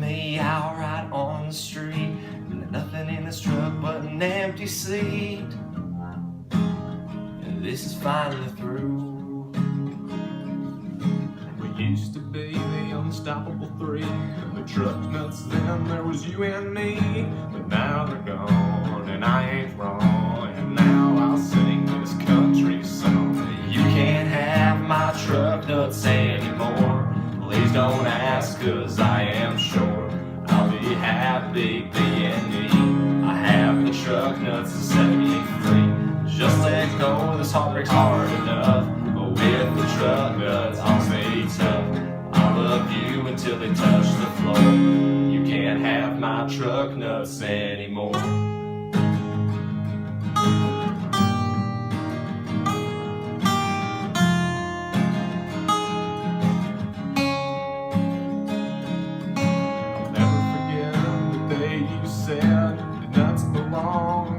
me out right on the street. And nothing in this truck but an empty seat. And this is finally through. We used to be the unstoppable three. And the truck nuts then, there was you and me. But now they're gone and I ain't wrong. And now I'll sing this country song. You can't have my truck nuts anymore. Please don't ask, cause I am sure I'll be happy being me. I have the truck nuts to set me free. Just let go, this heartbreak's hard enough. But with the truck nuts, I'll stay tough. I'll love you until they touch the floor. You can't have my truck nuts anymore.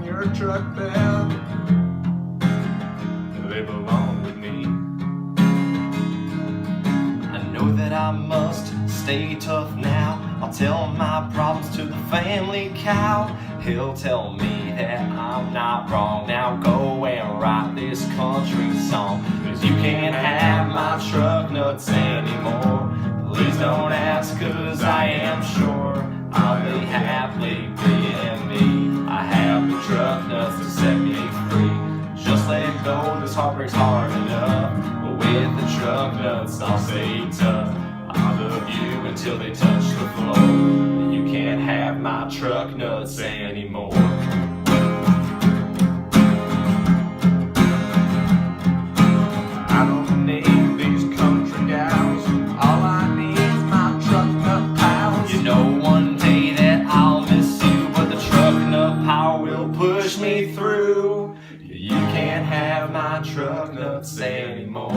Your truck bed, they belong with me. I know that I must stay tough now. I'll tell my problems to the family cow. He'll tell me that I'm not wrong. Now go and write this country song. Cause you can't have my truck nuts anymore. Please don't ask, cause I am sure I'll be happy being me. I have the truck nuts to set me free. Just let go, this heartbreak's hard enough. But with the truck nuts, I'll stay tough. I'll love you until they touch the floor. You can't have my truck nuts anymore. I don't need these country gals. All I need is my truck nut pals. You know one day that I'll miss you, but the truck nut power will push me through. You can't have my truck nuts anymore.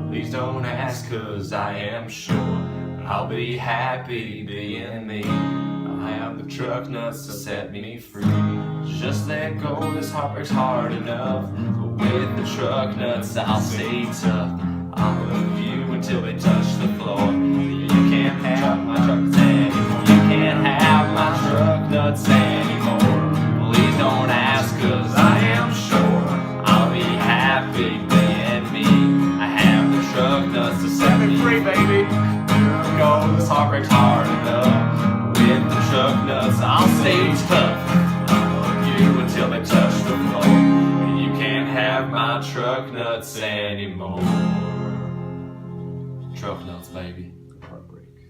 Please don't ask, cause I am sure I'll be happy being me. I have the truck nuts to set me free. Just let go, this heartbreak's hard enough. But with the truck nuts, I'll stay tough. I'll love you until they touch the floor. You can't have my truck nuts anymore. You can't have my truck nuts anymore. Please don't ask, cause I am sure I'll be happy being me. I have the truck nuts to set me free, baby. Go, this heartbreak's hard enough. With the truck nuts, I'll stay tough. I'll love you until they touch the floor. You can't have my truck nuts anymore. Truck nuts, baby. Heartbreak.